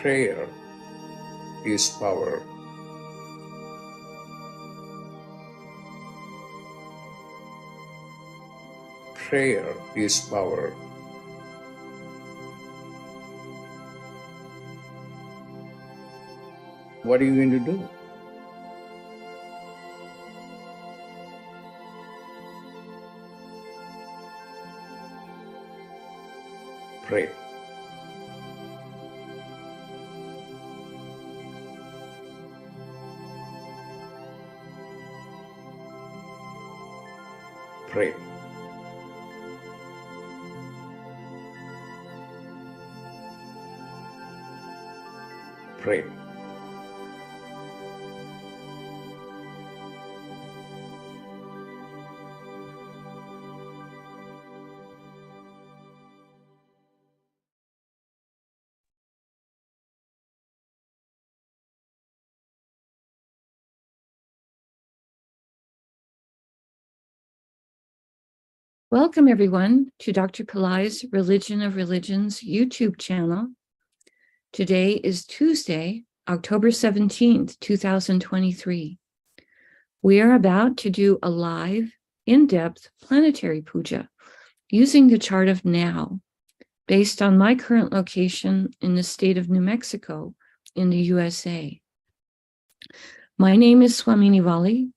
Prayer is power. Prayer is power. What are you going to do? Pray. Pray. Pray. Welcome, everyone, to Dr. Pillai's Religion of Religions YouTube channel. Today is Tuesday, October 17th, 2023. We are about to do a live, in-depth planetary puja using the chart of now, based on my current location in the state of New Mexico in the USA. My name is Swamini Valli.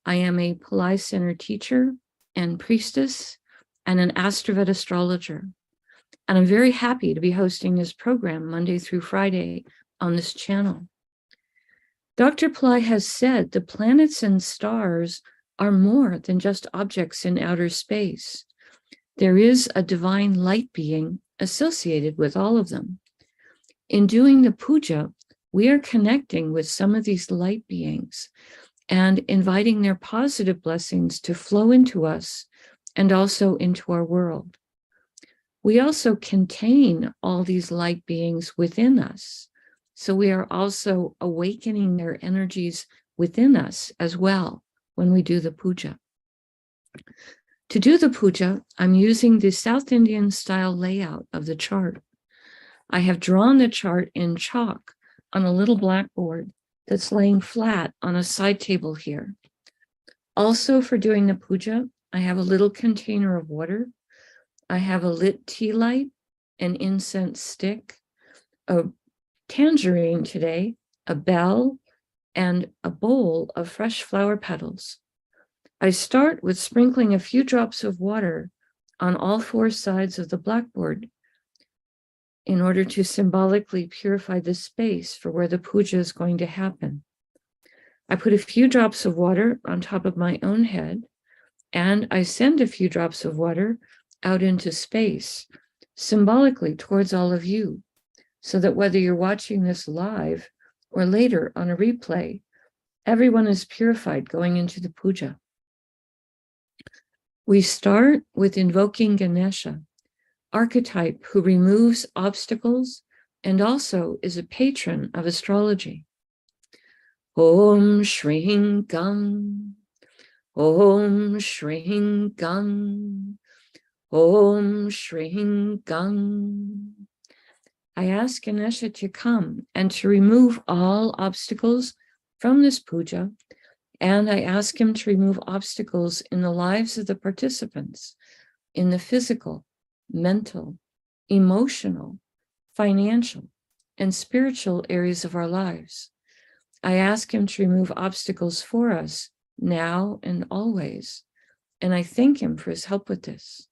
I am a Pillai Center teacher and priestess and an AstroVed astrologer. And I'm very happy to be hosting this program Monday through Friday on this channel. Dr. Pillai has said the planets and stars are more than just objects in outer space. There is a divine light being associated with all of them. In doing the puja, we are connecting with some of these light beings and inviting their positive blessings to flow into us and also into our world. We also contain all these light beings within us. So we are also awakening their energies within us as well when we do the puja. To do the puja, I'm using the South Indian style layout of the chart. I have drawn the chart in chalk on a little blackboard that's laying flat on a side table here. Also, for doing the puja, I have a little container of water. I have a lit tea light, an incense stick, a tangerine today, a bell, and a bowl of fresh flower petals. I start with sprinkling a few drops of water on all four sides of the blackboard in order to symbolically purify the space for where the puja is going to happen. I put a few drops of water on top of my own head, and I send a few drops of water out into space, symbolically towards all of you, so that whether you're watching this live or later on a replay, everyone is purified going into the puja. We start with invoking Ganesha, archetype who removes obstacles and also is a patron of astrology. Om Shring Gam, Om Shring Gam, Om Shring Gam. I ask Ganesha to come and to remove all obstacles from this puja, and I ask him to remove obstacles in the lives of the participants, in the physical, mental, emotional, financial, and spiritual areas of our lives. I ask him to remove obstacles for us now and always, and I thank him for his help with this.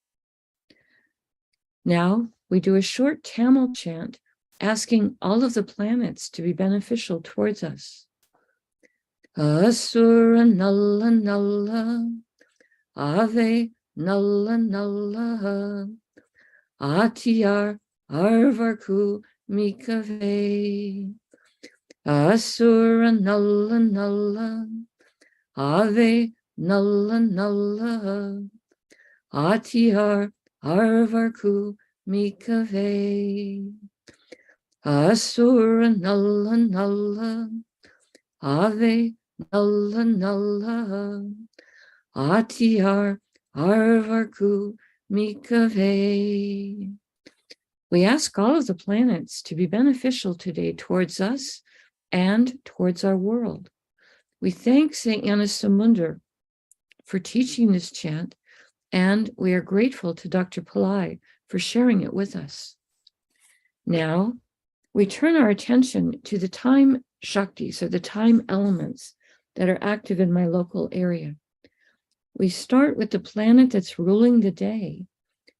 Now we do a short Tamil chant asking all of the planets to be beneficial towards us. Asura Nalla Nalla, Ave Nalla Nalla, Atiyar Arvarku Mikave. Asura Nalla Nalla, Ave Nalla Nalla, Atiyar Arvarku Mikave. Asura Nalla Nalla, Ave Nalla Nalla, Atiyar Arvarku Mikave. We ask all of the planets to be beneficial today towards us and towards our world. We thank St. Anastamunder for teaching this chant, and we are grateful to Dr. Pillai for sharing it with us. Now, we turn our attention to the time Shaktis, or the time elements that are active in my local area. We start with the planet that's ruling the day.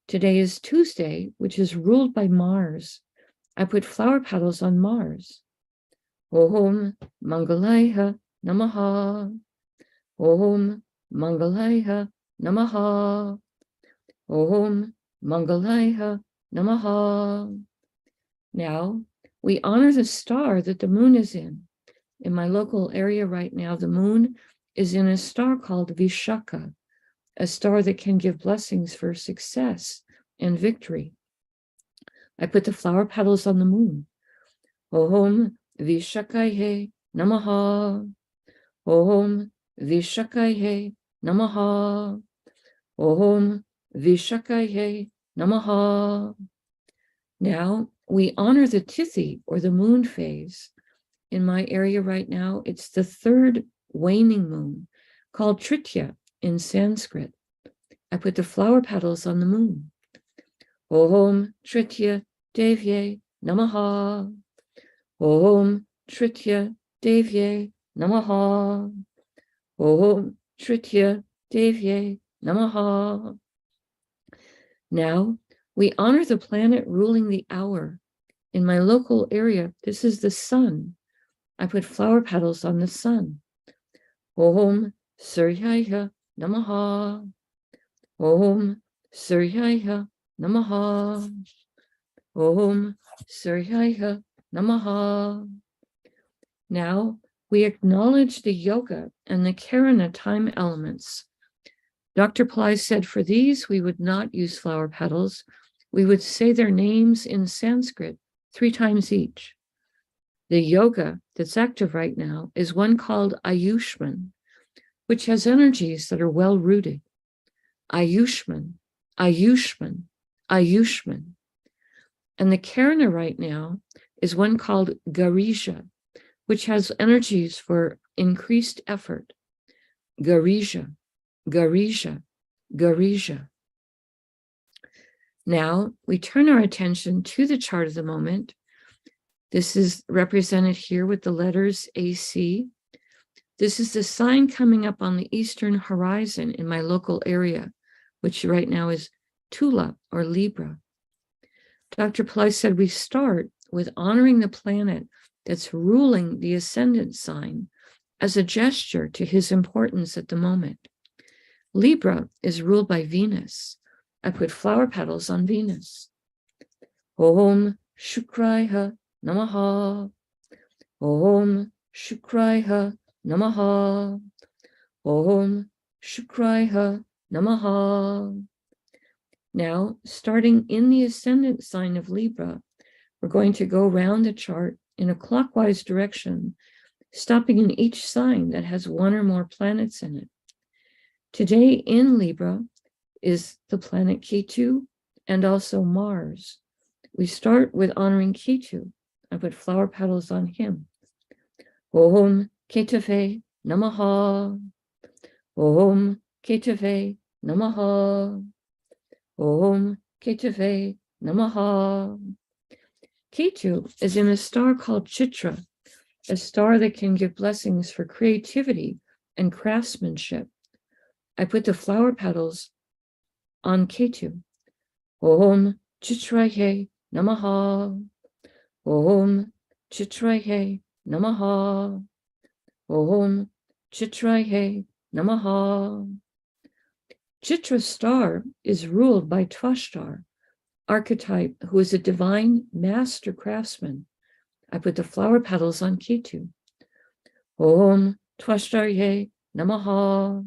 Today is Tuesday, which is ruled by Mars. I put flower petals on Mars. Om Mangalaya Namaha. Om Mangalaya Namaha. Om Mangalaya Namaha. Now, we honor the star that the moon is in. In my local area right now, the moon is in a star called Vishaka, a star that can give blessings for success and victory. I put the flower petals on the moon. Om Vishakaye Namaha. Om Vishakaye Namaha. Om Vishakaye Namaha. Now, we honor the Tithi, or the moon phase. In my area right now, it's the third waning moon, called Tritya in Sanskrit. I put the flower petals on the moon. Om Tritya Devye Namaha. Om Tritya Devye Namaha. Om Tritya Devye Namaha. Now, we honor the planet ruling the hour. In my local area, this is the sun. I put flower petals on the sun. Om Suryaya Namaha. Om Suryaya Namaha. Om Suryaya Namaha. Now, we acknowledge the yoga and the Karana time elements. Dr. Pillai said for these, we would not use flower petals. We would say their names in Sanskrit 3 times each. The yoga that's active right now is one called Ayushman, which has energies that are well-rooted. Ayushman, Ayushman, Ayushman. And the Karana right now is one called Garija, which has energies for increased effort. Garija, Garija, Garija. Now, we turn our attention to the chart of the moment. This is represented here with the letters AC. This is the sign coming up on the eastern horizon in my local area, which right now is Tula, or Libra. Dr. Pillai said we start with honoring the planet that's ruling the ascendant sign as a gesture to his importance at the moment. Libra is ruled by Venus. I put flower petals on Venus. Om Shukraya Namaha. Om Shukraya Namaha. Om Shukraya Namaha. Now, starting in the ascendant sign of Libra, we're going to go around the chart in a clockwise direction, stopping in each sign that has one or more planets in it. Today in Libra is the planet Ketu and also Mars. We start with honoring Ketu. I put flower petals on him. Om Ketave Namaha. Om Ketave Namaha. Om Ketave Namaha. Ketu is in a star called Chitra, a star that can give blessings for creativity and craftsmanship. I put the flower petals on Ketu. Om Chitraye Namaha. Om Chitraye Namaha. Om Chitraye Namaha. Chitra star is ruled by Twashtar, archetype, who is a divine master craftsman. I put the flower petals on Ketu. Om Twashtarye Namaha.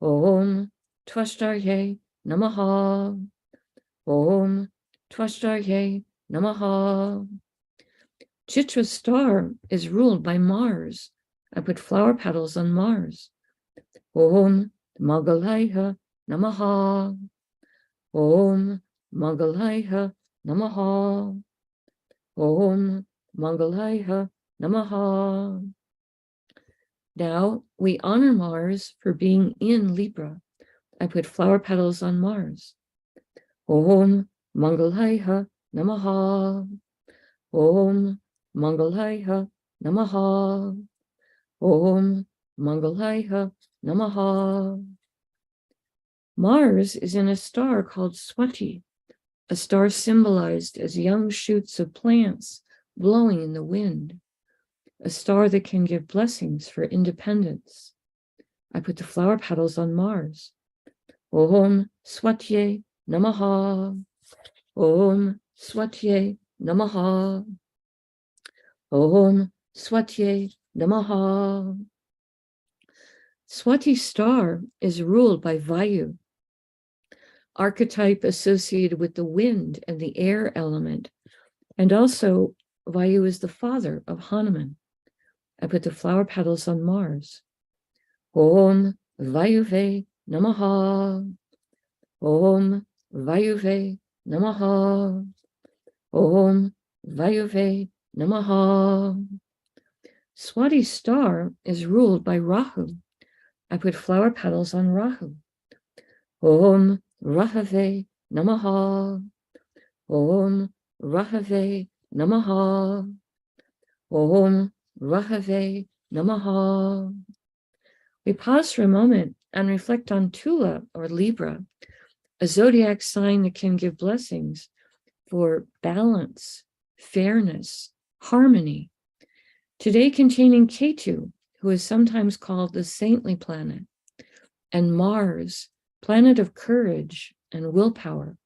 Om Twashtarye Namaha. Om Twashtarye Namaha. Chitra star is ruled by Mars. I put flower petals on Mars. Om Mangalaya Namaha. Om Mangalaya Namaha. Om Mangalaya Namaha. Now we honor Mars for being in Libra. I put flower petals on Mars. Om Mangalaya Namaha. Om Mangalaya Namaha. Om Mangalaya Namaha. Mars is in a star called Swati, a star symbolized as young shoots of plants blowing in the wind, a star that can give blessings for independence. I put the flower petals on Mars. Om Swatye Namaha. Om Swatye Namaha. Om Swatye Namaha. Swati star is ruled by Vayu, archetype associated with the wind and the air element. And also, Vayu is the father of Hanuman. I put the flower petals on Mars. Om Vayuve Namaha. Om Vayuve Namaha. Om Vayuve Namaha. Swati star is ruled by Rahu. I put flower petals on Rahu. Om Rahave Namaha. Om Rahave Namaha. Om Rahave Namaha. We pause for a moment and reflect on Tula or Libra, a zodiac sign that can give blessings for balance, fairness, harmony. Today containing Ketu, who is sometimes called the saintly planet, and Mars, planet of courage and willpower,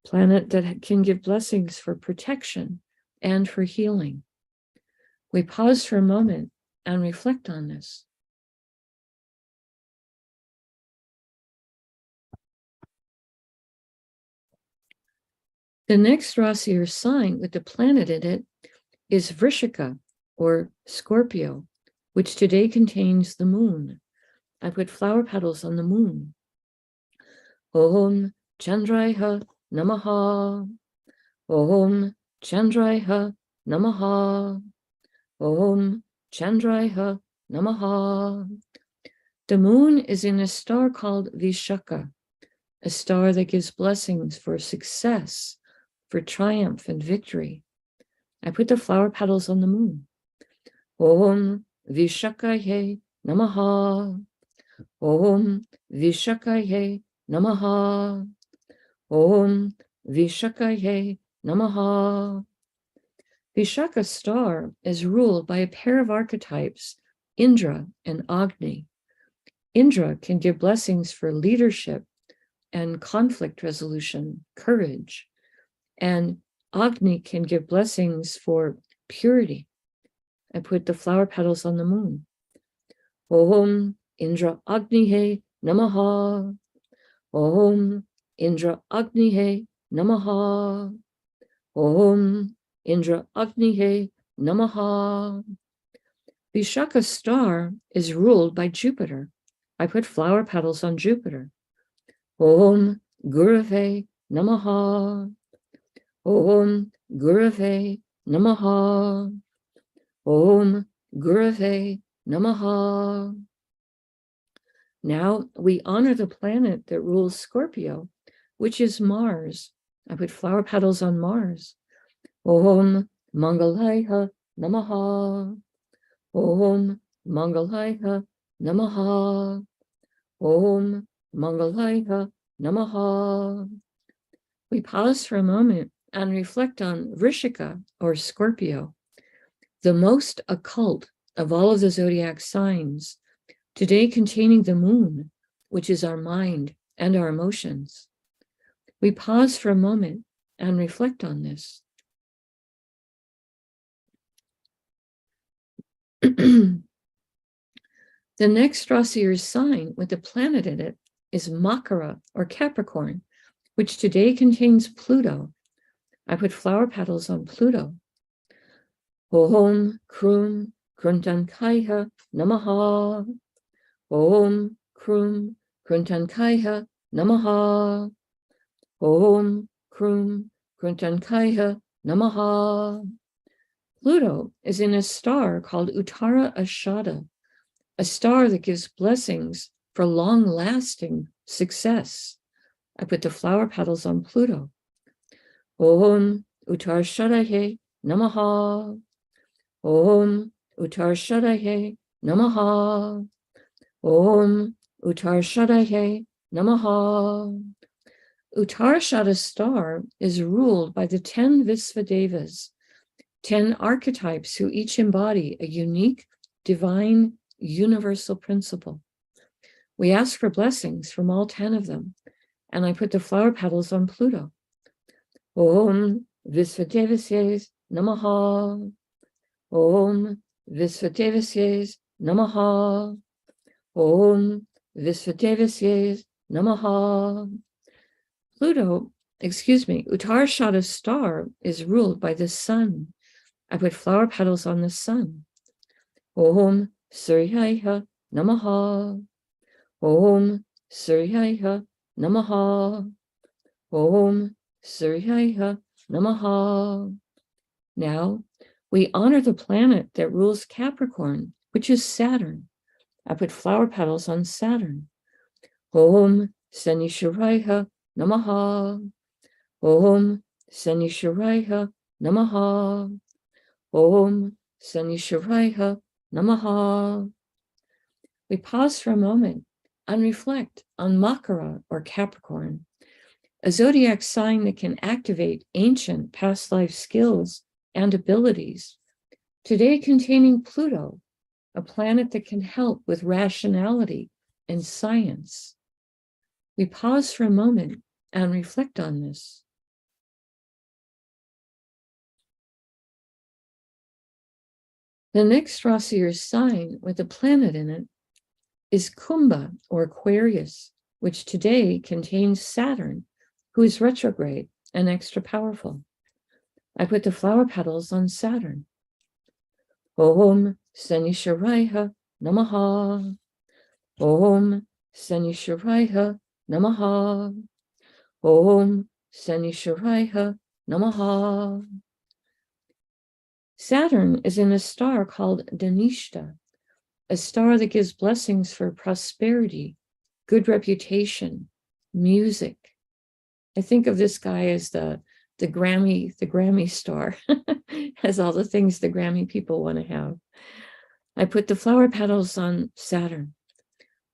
planet that can give blessings for protection and for healing. We pause for a moment and reflect on this. The next Rasi or sign with the planet in it is Vrishika or Scorpio, which today contains the moon. I put flower petals on the moon. Om Chandraya Namaha. Om Chandraya Namaha. Om Chandraya Namaha. The moon is in a star called Vishaka, a star that gives blessings for success, for triumph and victory. I put the flower petals on the moon. Om Vishakaye Namaha. Om Vishakaye Namaha. Om Vishakaye Namaha. Vishaka star is ruled by a pair of archetypes, Indra and Agni. Indra can give blessings for leadership and conflict resolution, courage. And Agni can give blessings for purity. I put the flower petals on the moon. Om Indra Agnihe Namaha. Om Indra Agnihe Namaha. Om Indra Agnihe Namaha. Vishaka star is ruled by Jupiter. I put flower petals on Jupiter. Om Gurave Namaha. Om Gurave Namaha. Om Gurave Namaha. Now we honor the planet that rules Scorpio, which is Mars. I put flower petals on Mars. Om Mangalaya Namaha. Om Mangalaya Namaha. Om Mangalaya Namaha. We pause for a moment and reflect on Vrishika or Scorpio, the most occult of all of the zodiac signs, today containing the moon, which is our mind and our emotions. We pause for a moment and reflect on this. The next Rasi or sign with the planet in it is Makara or Capricorn, which today contains Pluto. I put flower petals on Pluto. Om Krum Kruntankaya Namaha. Om Krum Kruntankaya Namaha. Om Krum Gruntankaya Namaha. Pluto is in a star called Uttara Ashada, a star that gives blessings for long-lasting success. I put the flower petals on Pluto. Om Uttara Shadahe Namaha. Om Uttara Shadahe Namaha. Om Uttara Shadahe Namaha. Uttarashada star is ruled by the 10 Visvadevas, 10 archetypes who each embody a unique, divine, universal principle. We ask for blessings from all 10 of them, and I put the flower petals on Pluto. Om Visvadevasye Namaha. Om Visvadevasye Namaha. Om Visvadevasye Namaha. Uttarashada star is ruled by the sun. I put flower petals on the sun. Om Suryaya Namaha. Om Suryaya Namaha. Om Suryaya Namaha. Now, we honor the planet that rules Capricorn, which is Saturn. I put flower petals on Saturn. Om Sanishwaraya Namaha. Om Sanishwaraya Namaha. Om Sanishwaraya Namaha. We pause for a moment and reflect on Makara or Capricorn, a zodiac sign that can activate ancient past life skills and abilities, today containing Pluto, a planet that can help with rationality and science. We pause for a moment and reflect on this. The next Rasi or sign with a planet in it is Kumbha or Aquarius, which today contains Saturn, who is retrograde and extra powerful. I put the flower petals on Saturn. Om Sanishwaraya Namaha. Om Sanishwaraya Namaha. Om Sanishwaraya Namaha. Saturn is in a star called Dhanishta, a star that gives blessings for prosperity, good reputation, music. I think of this guy as the Grammy star, has all the things the Grammy people want to have. I put the flower petals on Saturn.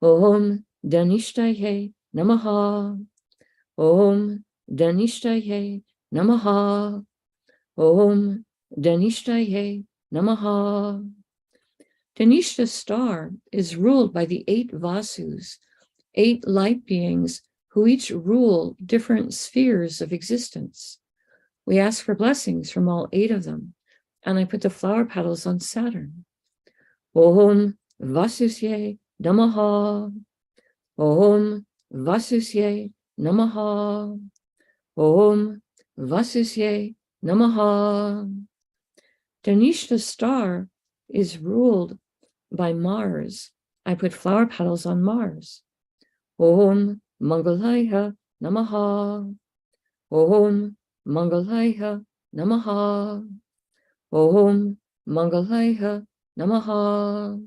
Om Dhanishtaye Namaha. Om Dhanishtaye Namaha. Om Dhanishtaye Namaha. Dhanishta star is ruled by the 8 Vasus, 8 light beings who each rule different spheres of existence. We ask for blessings from all 8 of them, and I put the flower petals on Saturn. Om Vasusye Namaha. Om Vasusye Namaha. Om Vasusye Namaha. Dhanishta star is ruled by Mars. I put flower petals on Mars. Om Mangalaya Namaha. Om Mangalaya Namaha. Om Mangalaya Namaha.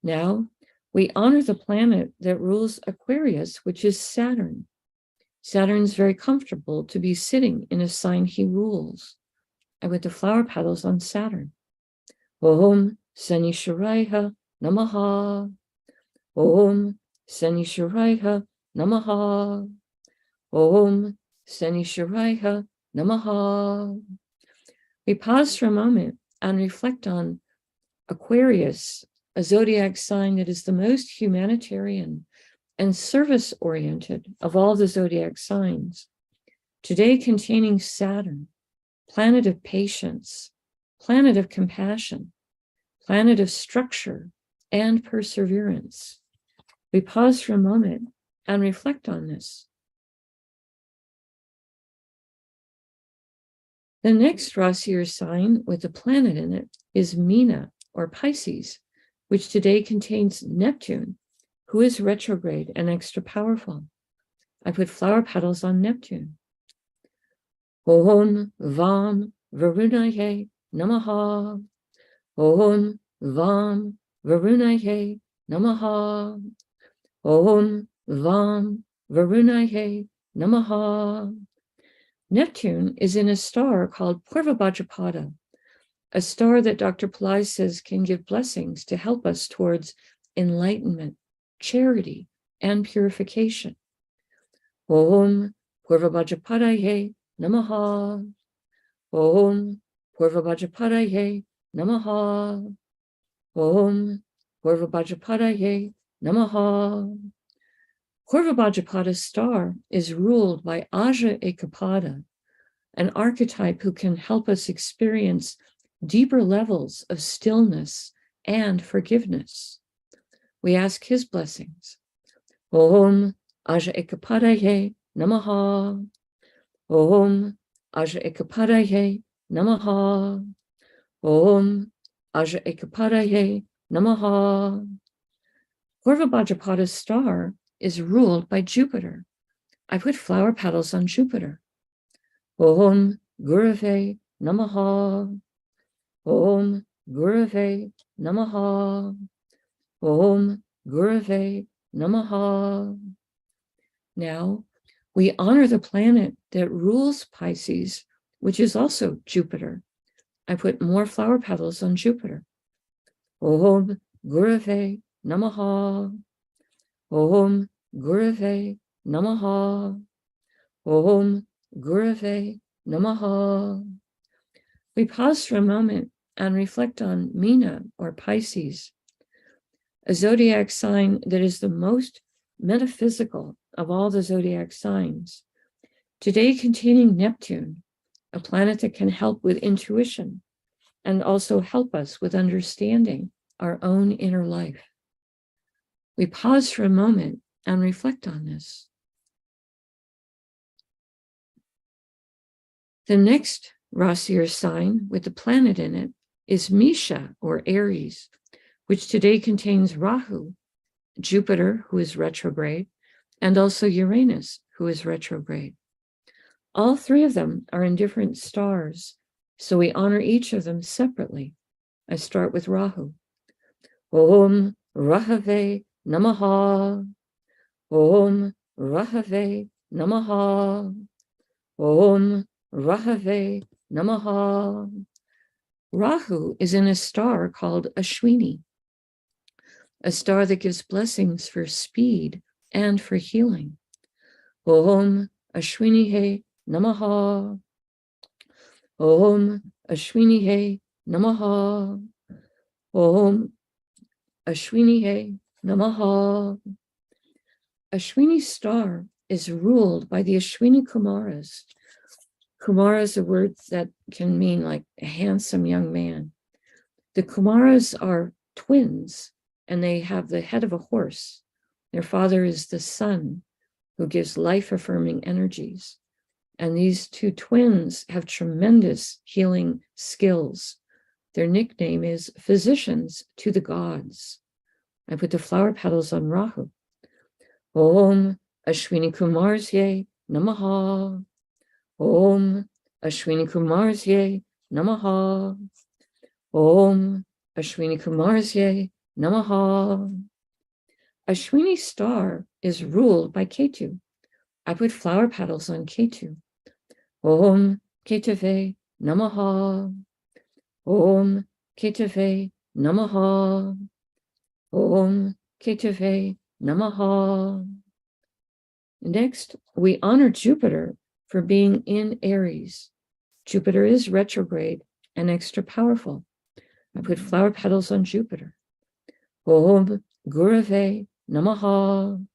Now, we honor the planet that rules Aquarius, which is Saturn. Saturn's very comfortable to be sitting in a sign he rules. I put the flower petals on Saturn. Om Sanishwaraya Namaha. Om Sanishwaraya Namaha. Om Sanishwaraya Namaha. We pause for a moment and reflect on Aquarius, a zodiac sign that is the most humanitarian and service-oriented of all the zodiac signs, today containing Saturn, planet of patience, planet of compassion, planet of structure and perseverance. We pause for a moment and reflect on this. The next Rasi or sign with a planet in it is Meena or Pisces, which today contains Neptune, who is retrograde and extra powerful. I put flower petals on Neptune. Om Vam Varunaye Namaha. Om Vam Varunaye Namaha. Om Vam Varunaye Namaha. Neptune is in a star called Purvabhadrapada, a star that Dr. Pillai says can give blessings to help us towards enlightenment, charity, and purification. Om Purvabhadrapadaye Namaha. Om Purvabhadrapadaye Namaha. Om Purvabhadrapadaye Namaha. Purvabhadrapada's star is ruled by Aja Ekapada, an archetype who can help us experience deeper levels of stillness and forgiveness. We ask his blessings. Om Aja Ekapadaye Namaha. Om Aja Ekapadaye Namaha. Om Aja Ekapadaye Namaha. Purvabhadrapada's star is ruled by Jupiter. I put flower petals on Jupiter. Om Gurave Namaha. Om Gurave Namaha. Om Gurave Namaha. Now, we honor the planet that rules Pisces, which is also Jupiter. I put more flower petals on Jupiter. Om Gurave Namaha. Om Gurave Namaha. Om Gurave Namaha. We pause for a moment and reflect on Meena, or Pisces, a zodiac sign that is the most metaphysical of all the zodiac signs, today containing Neptune, a planet that can help with intuition and also help us with understanding our own inner life. We pause for a moment and reflect on this. The next Rasi or sign with the planet in it is Misha, or Aries, which today contains Rahu, Jupiter, who is retrograde, and also Uranus, who is retrograde. All three of them are in different stars, so we honor each of them separately. I start with Rahu. Om Rahave Namaha. Om Rahave Namaha. Om Rahave Namaha. Rahu is in a star called Ashwini, a star that gives blessings for speed and for healing. Om Ashwini Namaha. Om Ashwini Namaha. Om Ashwini Namaha. Ashwini star is ruled by the Ashwini Kumaras. Kumara is a word that can mean like a handsome young man. The Kumaras are twins, and they have the head of a horse. Their father is the sun, who gives life-affirming energies. And these two twins have tremendous healing skills. Their nickname is physicians to the gods. I put the flower petals on Rahu. Om Ashwini Kumarsye Namaha. Om Ashwini Kumarsye Namaha. Om Ashwini Kumarsye Namaha. Ashwini star is ruled by Ketu. I put flower petals on Ketu. Om Ketave Namaha. Om Ketave Namaha. Om Ketave Namaha. Next, we honor Jupiter for being in Aries. Jupiter is retrograde and extra powerful. I put flower petals on Jupiter. Om Gurave Namaha.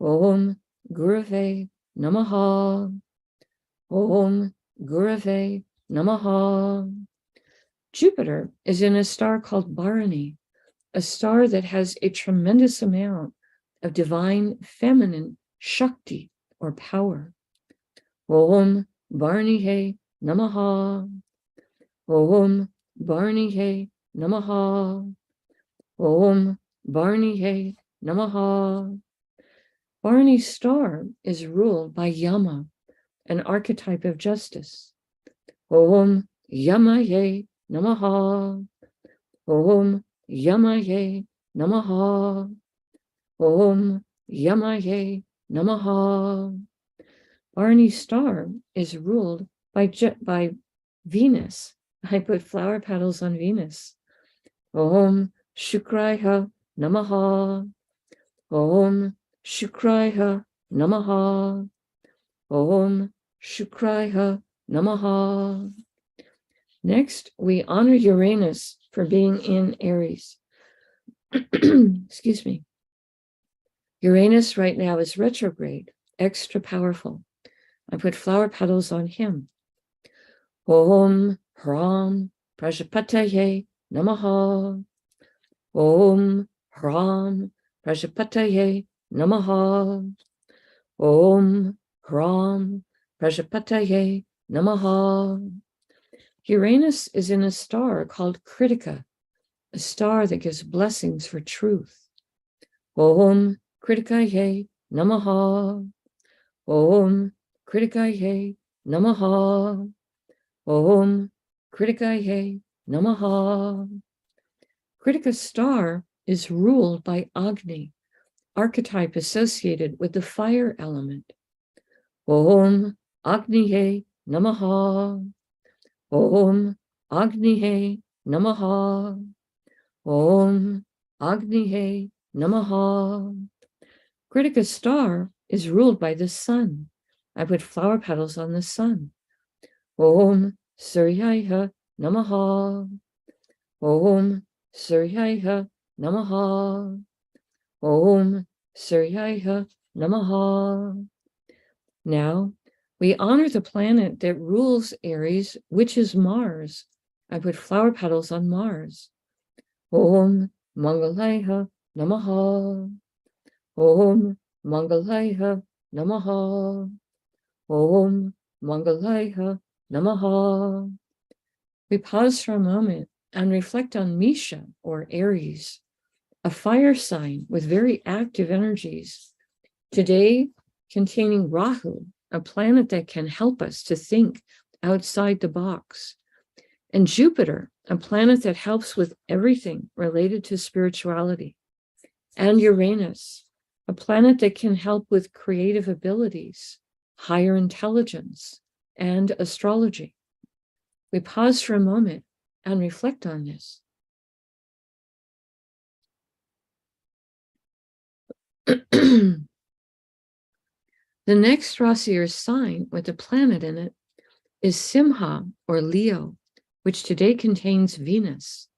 Om Gurave Namaha. Om Gurave Namaha. Jupiter is in a star called Bharani, a star that has a tremendous amount of divine feminine Shakti, or power. Om Bharani Namaha. Om Bharani Namaha. Om Bharani Namaha. Bharani star is ruled by Yama, an archetype of justice. Om Yamaye Namaha. Om Yamaye Namaha. Om Yamaye Namaha. Barney's star is ruled by Venus. I put flower petals on Venus. Om Shukraya Namaha. Om Shukraya Namaha. Om Shukraya Namaha. Next, we honor Uranus for being in Aries. Excuse me. Uranus right now is retrograde, extra powerful. I put flower petals on him. Om Hram Prajapataye Namaha. Om Hram Prajapataye Namaha. Om Hram Prajapataye Namaha. Uranus is in a star called Kritika, a star that gives blessings for truth. Om Kritikaye Namaha. Om Kritikaye Namaha. Om Kritikaye Namaha. Kritika's star is ruled by Agni, archetype associated with the fire element. Om Agniye Namaha. Om Agniye Namaha. Om Agniye Namaha. Kritika's star is ruled by the sun. I put flower petals on the sun. Om Suryaya Namaha. Om Suryaya Namaha. Om Suryaya Namaha. Now, we honor the planet that rules Aries, which is Mars. I put flower petals on Mars. Om Mangalaya Namaha. Om Mangalaya Namaha. Om Mangalaya Namaha. We pause for a moment and reflect on Misha, or Aries, a fire sign with very active energies. Today, containing Rahu, a planet that can help us to think outside the box, and Jupiter, a planet that helps with everything related to spirituality, and Uranus, a planet that can help with creative abilities, higher intelligence, and astrology. We pause for a moment and reflect on this. The next Rasi or sign with a planet in it is Simha, or Leo, which today contains Venus.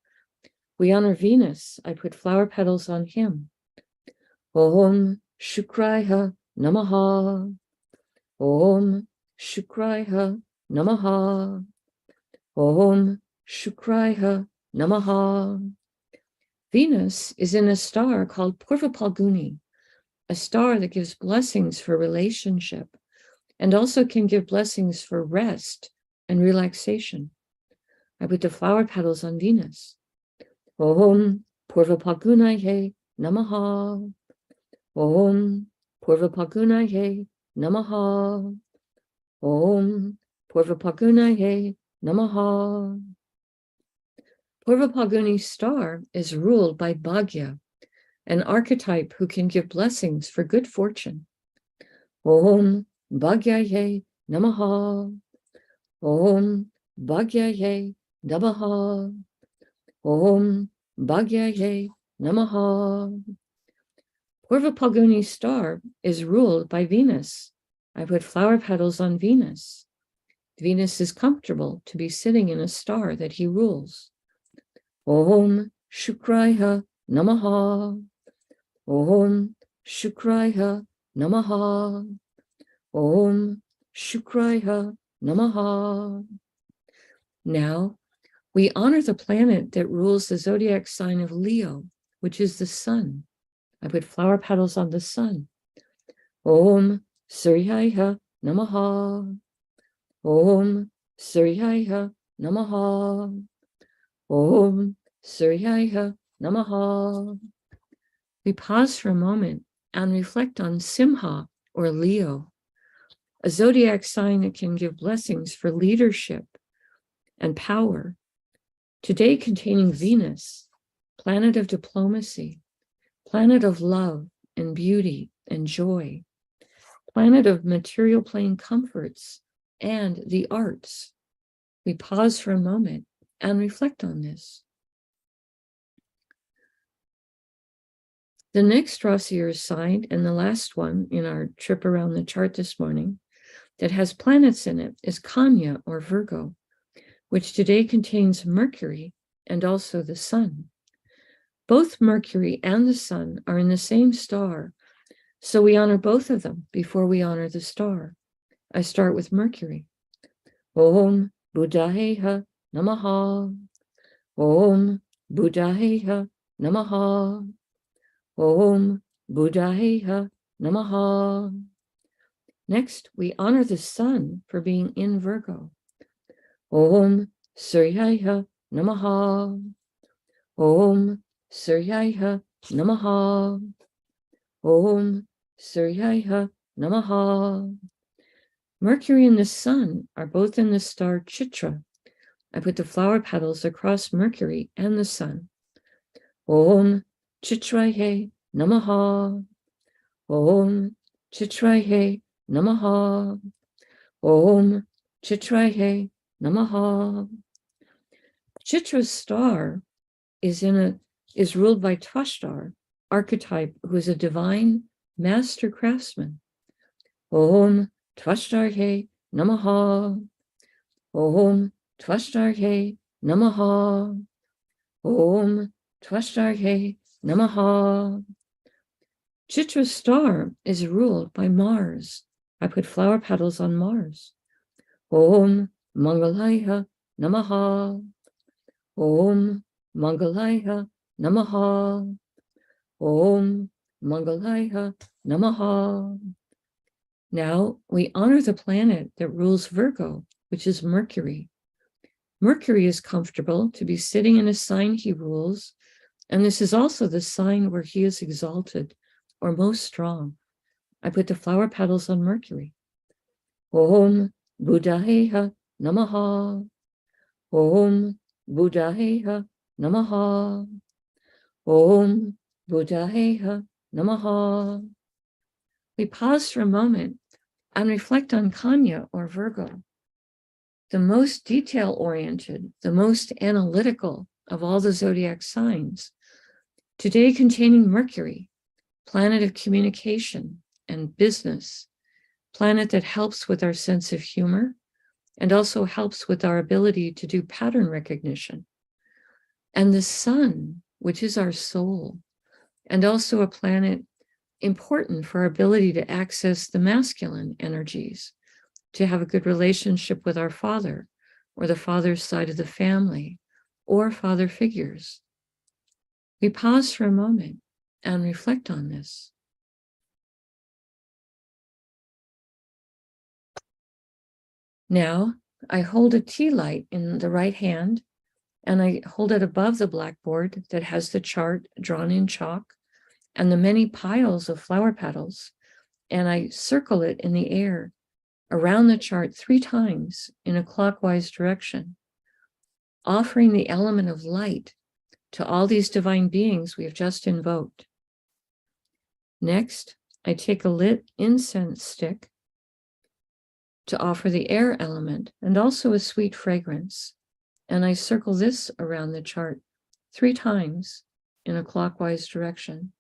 We honor Venus. I put flower petals on him. Om Shukraya Namaha. Om Shukraya Namaha. Om Shukraya Namaha. Venus is in a star called Purva Palguni, a star that gives blessings for relationship and also can give blessings for rest and relaxation. I put the flower petals on Venus. Om Purva Palgunaye Namaha. Om Purva Palgunaye Namaha. Om Purva Palgunaye Namaha. Purva Palguni's star is ruled by Bhagya, an archetype who can give blessings for good fortune. Om Bhagyaye Namaha. Om Bhagyaye Namaha. Om Bhagyaye Namaha. Purva Palguni's star is ruled by Venus. I put flower petals on Venus. Venus is comfortable to be sitting in a star that he rules. Om Shukraya Namaha. Om Shukraya Namaha. Om Shukraya Namaha. Now, we honor the planet that rules the zodiac sign of Leo, which is the sun. I put flower petals on the sun. Om Suryaya Namaha. Om Suryaya Namaha. Om Suryaya Namaha. We pause for a moment and reflect on Simha, or Leo, a zodiac sign that can give blessings for leadership and power. Today containing Venus, planet of diplomacy, planet of love and beauty and joy, planet of material plane comforts and the arts. We pause for a moment and reflect on this. The next draw seer sign, and the last one in our trip around the chart this morning, that has planets in it is Kanya or Virgo, which today contains Mercury and also the Sun. Both Mercury and the Sun are in the same star, so we honor both of them before we honor the star. I start with Mercury. Om Buddhayeha Namaha. Om Buddhayeha Namaha. Om Buddhayeha Namaha. Next, we honor the Sun for being in Virgo. Om Suryaha Namaha. Om Suryaha Namaha. Om Suryaha Namaha. Mercury and the Sun are both in the star Chitra. I put the flower petals across Mercury and the Sun. Om Chitraye Namaha. Om Chitraye Namaha. Om Chitraye Namaha. Chitra's star is ruled by Twashtar, archetype, who is a divine master craftsman. Om Twashtarye Namaha. Om Twashtarye Namaha. Om Twashtarye Namaha. Chitra's star is ruled by Mars. I put flower petals on Mars. Om Mangalaya Namaha. Om Mangalaya Namaha. Om Mangalaya Namaha. Now we honor the planet that rules Virgo, which is Mercury. Mercury is comfortable to be sitting in a sign he rules, and this is also the sign where he is exalted or most strong. I put the flower petals on Mercury. Om Buddhayeha Namaha. Om Buddhayeha Namaha. Om Buddhayeha Namaha. We pause for a moment and reflect on Kanya or Virgo, the most detail-oriented, the most analytical of all the zodiac signs, today containing Mercury, planet of communication and business, planet that helps with our sense of humor and also helps with our ability to do pattern recognition. And the Sun, which is our soul, and also a planet important for our ability to access the masculine energies, to have a good relationship with our father or the father's side of the family or father figures. We pause for a moment and reflect on this. Now, I hold a tealight in the right hand, and I hold it above the blackboard that has the chart drawn in chalk and the many piles of flower petals, and I circle it in the air around the chart 3 times in a clockwise direction, offering the element of light to all these divine beings we have just invoked. Next, I take a lit incense stick to offer the air element and also a sweet fragrance, and I circle this around the chart 3 times in a clockwise direction.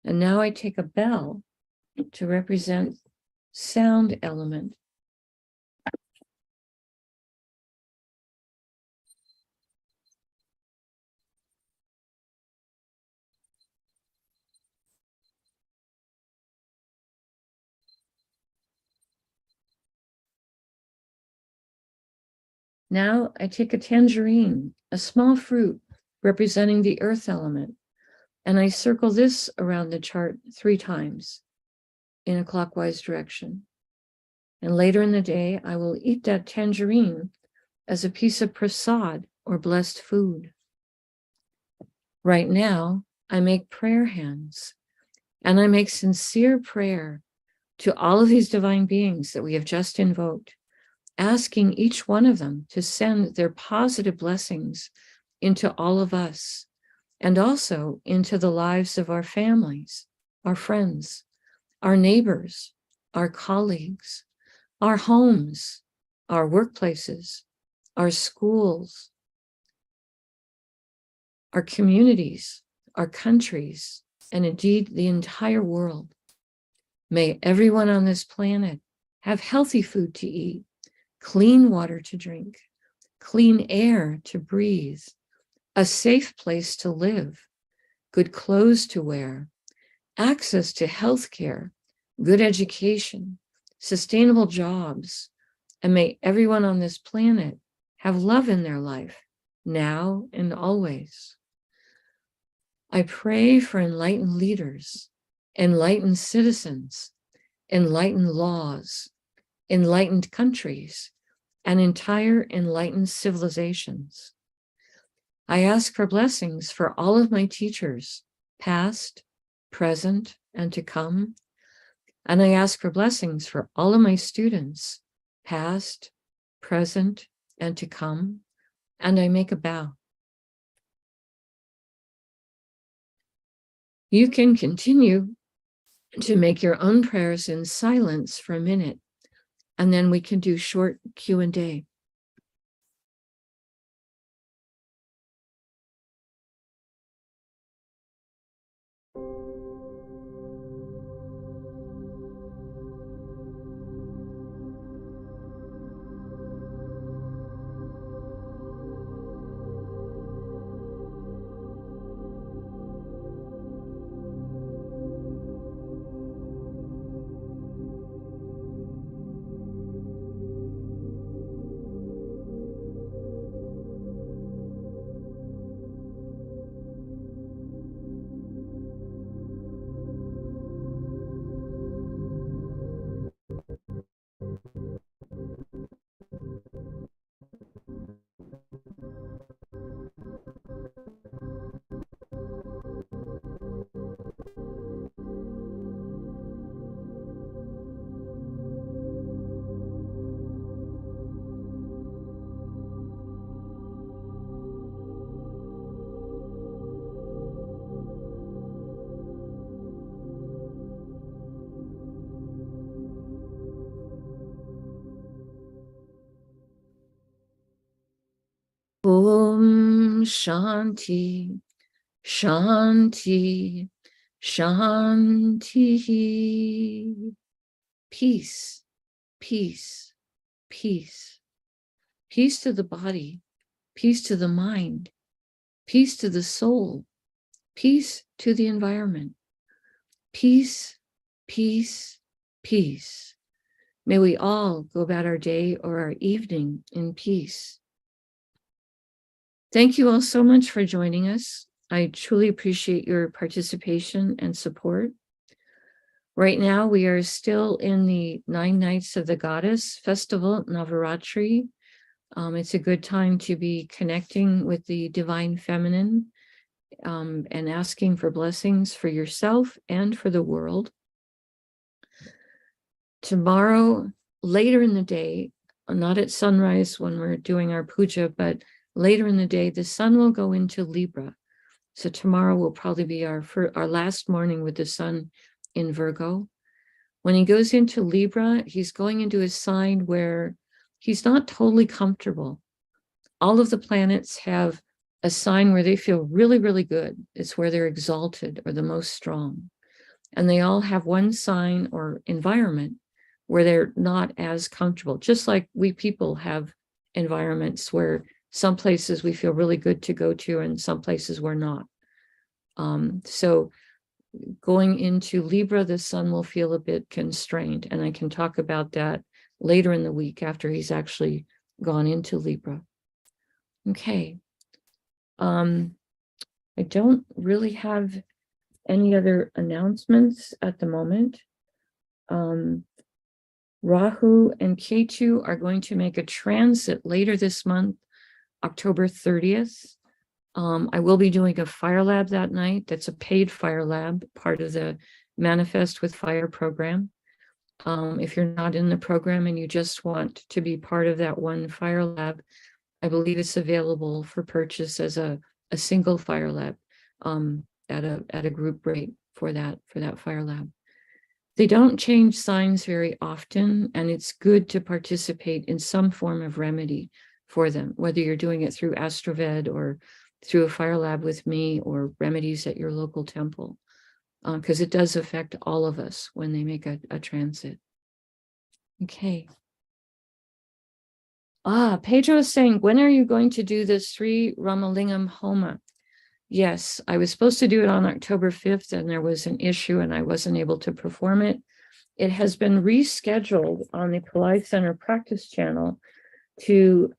And now I take a bell to represent sound element. Now I take a tangerine, a small fruit representing the earth element, and I circle this around the chart 3 times in a clockwise direction. And later in the day, I will eat that tangerine as a piece of prasad or blessed food. Right now, I make prayer hands, And I make sincere prayer to all of these divine beings that we have just invoked, asking each one of them to send their positive blessings into all of us and also into the lives of our families, our friends, our neighbors, our colleagues, our homes, our workplaces, our schools, our communities, our countries, and indeed the entire world. May everyone on this planet have healthy food to eat, clean water to drink, clean air to breathe, a safe place to live, good clothes to wear, access to health care, good education, sustainable jobs, and may everyone on this planet have love in their life, now and always. I pray for enlightened leaders, enlightened citizens, enlightened laws, enlightened countries, and entire enlightened civilizations. I ask for blessings for all of my teachers, past, present, and to come. And I ask for blessings for all of my students, past, present, and to come. And I make a bow. You can continue to make your own prayers in silence for a minute, and then we can do short Q&A. Om Shanti, Shanti, Shanti. Peace, peace, peace. Peace to the body, peace to the mind, peace to the soul, peace to the environment. Peace, peace, peace. May we all go about our day or our evening in peace. Thank you all so much for joining us. I truly appreciate your participation and support. Right now, we are still in the 9 Nights of the Goddess Festival, Navaratri. It's a good time to be connecting with the Divine Feminine and asking for blessings for yourself and for the world. Tomorrow, later in the day, not at sunrise when we're doing our puja, but later in the day, the sun will go into Libra. So tomorrow will probably be our last morning with the sun in Virgo. When he goes into Libra, he's going into a sign where he's not totally comfortable. All of the planets have a sign where they feel really, really good. It's where they're exalted or the most strong. And they all have one sign or environment where they're not as comfortable. Just like we people have environments where some places we feel really good to go to and some places we're not. So going into Libra, the sun will feel a bit constrained. And I can talk about that later in the week after he's actually gone into Libra. Okay. I don't really have any other announcements at the moment. Rahu and Ketu are going to make a transit later this month, October 30th. I will be doing a fire lab that night. That's a paid fire lab, part of the Manifest with Fire program. If you're not in the program and you just want to be part of that one fire lab, I believe it's available for purchase as a single fire lab at a group rate for that fire lab. They don't change signs very often, and it's good to participate in some form of remedy for them, whether you're doing it through AstroVed or through a fire lab with me or remedies at your local temple, because it does affect all of us when they make a transit. Okay. Pedro is saying, when are you going to do the Sri Ramalingam Homa? Yes, I was supposed to do it on October 5th, and there was an issue and I wasn't able to perform it. It has been rescheduled on the Pillai Center practice channel to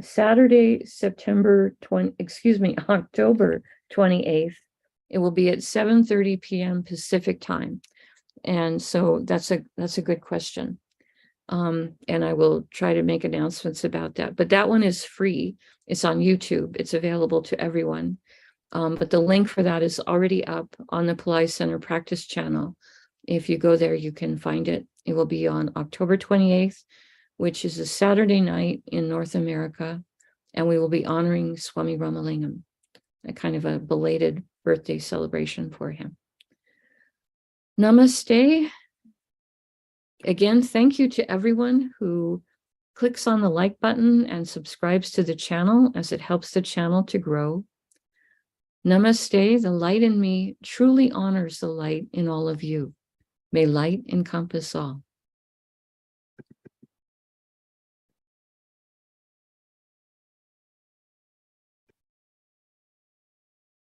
Saturday, October 28th. It will be at 7:30 p.m. Pacific time. And so that's a good question. And I will try to make announcements about that. But that one is free. It's on YouTube. It's available to everyone. But the link for that is already up on the Pillai Center practice channel. If you go there, you can find it. It will be on October 28th, which is a Saturday night in North America. And we will be honoring Swami Ramalingam, a kind of a belated birthday celebration for him. Namaste. Again, thank you to everyone who clicks on the like button and subscribes to the channel, as it helps the channel to grow. Namaste, the light in me truly honors the light in all of you. May light encompass all.